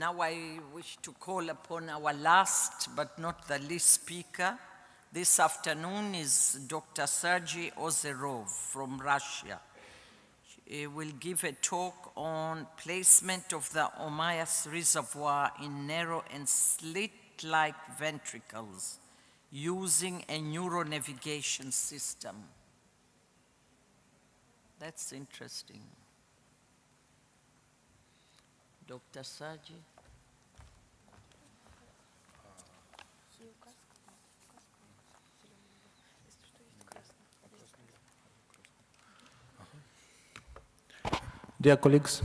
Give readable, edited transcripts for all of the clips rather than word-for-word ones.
Now I wish to call upon our last but not the least speaker. This afternoon is Dr. Sergey Ozerov from Russia. He will give a talk on placement of the Ommaya reservoir in narrow and slit-like ventricles using a neuronavigation system. That's interesting. Dr. Sergey. Dear colleagues,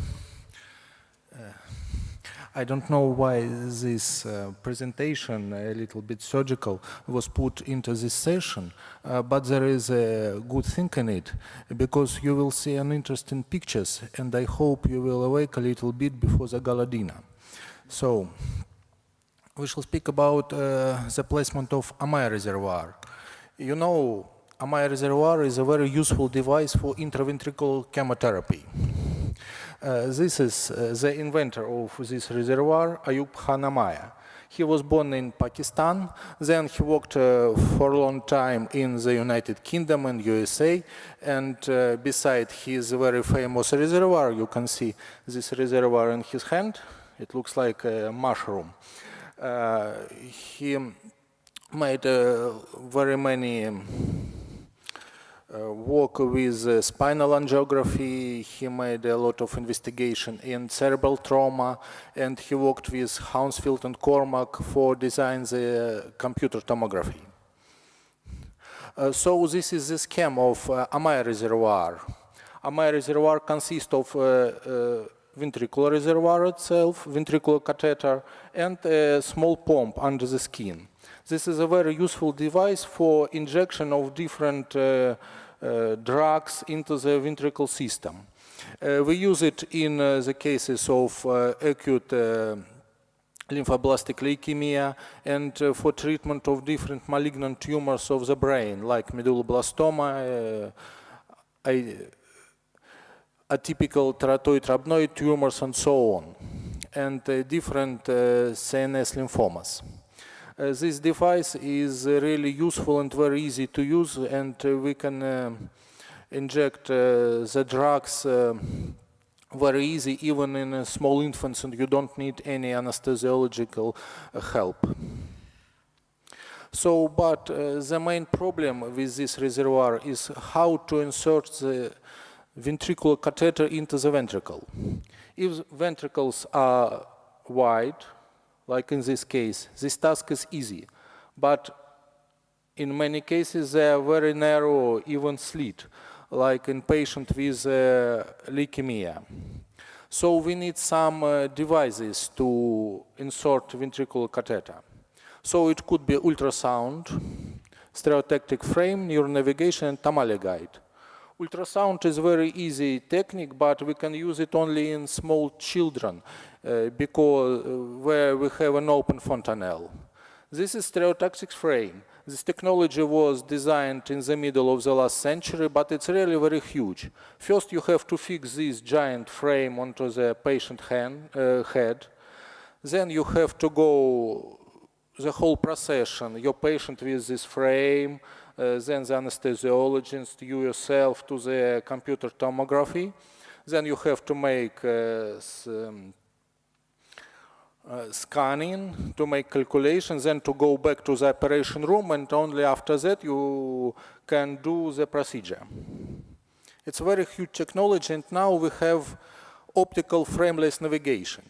I don't know why this presentation, a little bit surgical, was put into this session, but there is a good thing in it, because you will see an interesting pictures, and I hope you will awake a little bit before the gala dinner. So, we shall speak about the placement of Ommaya reservoir. You know, Ommaya reservoir is a very useful device for intraventricular chemotherapy. This is the inventor of this reservoir, SIOP Ommaya. He was born in Pakistan, then he worked for a long time in the United Kingdom and USA, and beside his very famous reservoir, you can see this reservoir in his hand, it looks like a mushroom. He made very many work with spinal angiography. He made a lot of investigation in cerebral trauma, and he worked with Hounsfield and Cormack for design the computer tomography. So this is the scheme of Ommaya reservoir. Ommaya reservoir consists of ventricular reservoir itself, ventricular catheter, and a small pump under the skin. This is a very useful device for injection of different drugs into the ventricle system. We use it in the cases of acute lymphoblastic leukemia and for treatment of different malignant tumors of the brain, like medulloblastoma, atypical teratoid rhabdoid tumors, and so on, and different CNS lymphomas. This device is really useful and very easy to use, and we can inject the drugs very easy, even in small infants, and you don't need any anesthesiological help. So, but the main problem with this reservoir is how to insert the ventricular catheter into the ventricle. If ventricles are wide, like in this case, this task is easy, but in many cases they are very narrow, even slit, like in patient with leukemia. So we need some devices to insert ventricular catheter. So it could be ultrasound, stereotactic frame, neuronavigation, and tamale guide. Ultrasound is a very easy technique, but we can use it only in small children because where we have an open fontanelle. This is stereotactic frame. This technology was designed in the middle of the last century, but it's really very huge. First, you have to fix this giant frame onto the patient head. Then you have to go the whole procession, your patient with this frame, then the anesthesiologist, you yourself to the computer tomography. Then you have to make scanning, to make calculations, then to go back to the operation room, and only after that you can do the procedure. It's a very huge technology, and now we have optical frameless navigation.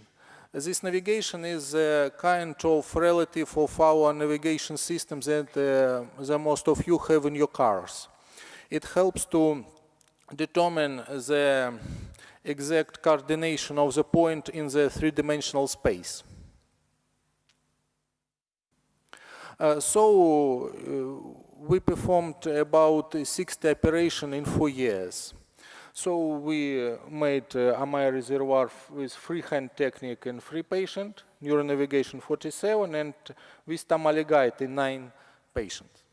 This navigation is a kind of relative of our navigation system that the most of you have in your cars. It helps to determine the exact coordination of the point in the three-dimensional space. We performed about 60 operations in 4 years. So we made Ommaya reservoir with freehand technique in 3 patients, neuronavigation 47, and with tamale guide in 9 patients.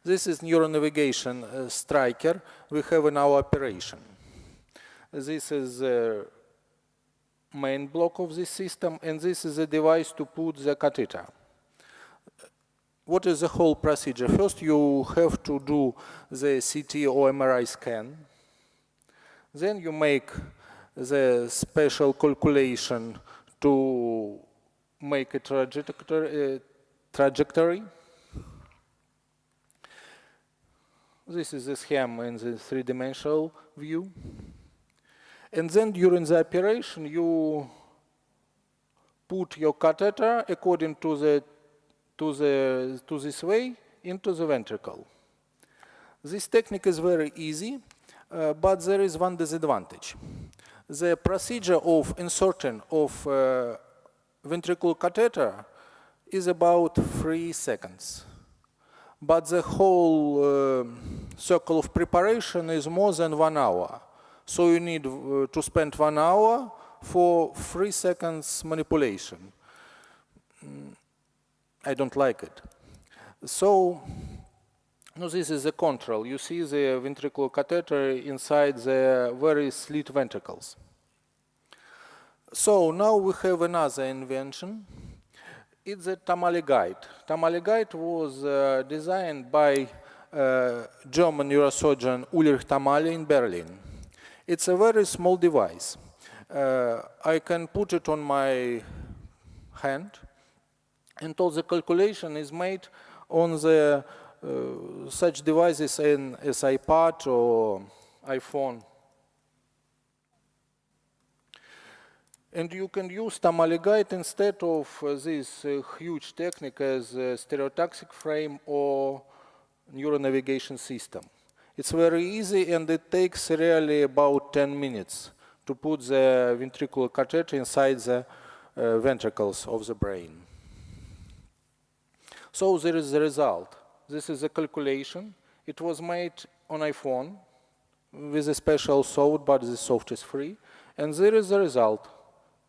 This is neuronavigation striker we have in our operation. This is main block of this system, and this is a device to put the catheter. What is the whole procedure? First, you have to do the CT or MRI scan. Then you make the special calculation to make a trajectory. This is the scheme in the three-dimensional view. And then during the operation, you put your catheter according to this way into the ventricle. This technique is very easy, but there is one disadvantage. The procedure of insertion of ventricular catheter is about 3 seconds. But the whole circle of preparation is more than 1 hour. So you need to spend 1 hour for 3 seconds manipulation. I don't like it. So this is the control. You see the ventricular catheter inside the very slit ventricles. So now we have another invention. It's a tamale guide. Tamale guide was designed by German neurosurgeon Ulrich Tamale in Berlin. It's a very small device. I can put it on my hand, and all the calculation is made on the such devices as iPad or iPhone. And you can use tamale guide instead of this huge technique as a stereotaxic frame or neuronavigation system. It's very easy, and it takes really about 10 minutes to put the ventricular catheter inside the ventricles of the brain. So there is the result. This is a calculation. It was made on iPhone with a special software, but the software is free. And there is the result.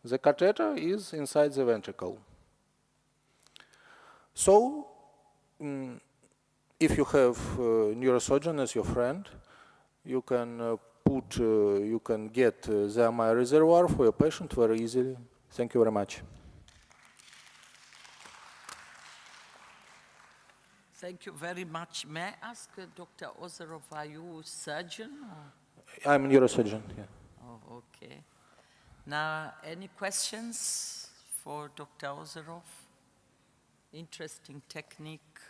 The catheter is inside the ventricle. So, if you have a neurosurgeon as your friend, you can you can get the Ommaya reservoir for your patient very easily. Thank you very much. Thank you very much. May I ask Dr. Ozerov, are you a surgeon? I'm a neurosurgeon, yeah. Oh, okay. Now, any questions for Dr. Ozerov? Interesting technique.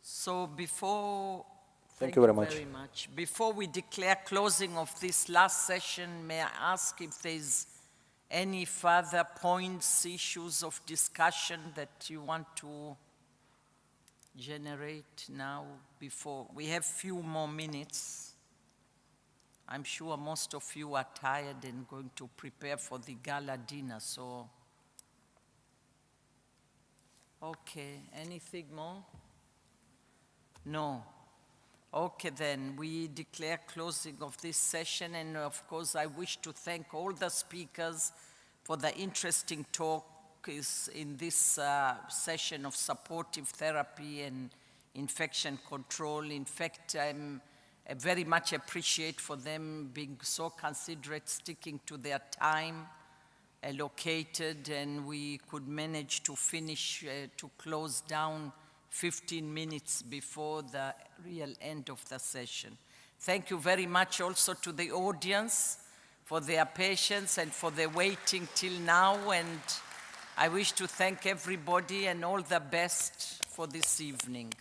So Thank you very much. Before we declare closing of this last session, may I ask if there's any further points, issues of discussion that you want to generate now before? We have few more minutes. I'm sure most of you are tired and going to prepare for the gala dinner, so. Okay, anything more? No. Okay, then we declare closing of this session, and of course I wish to thank all the speakers for the interesting talk in this session of supportive therapy and infection control. In fact, I very much appreciate for them being so considerate, sticking to their time allocated, and we could manage to finish, to close down 15 minutes before the real end of the session. Thank you very much also to the audience for their patience and for their waiting till now, and I wish to thank everybody and all the best for this evening.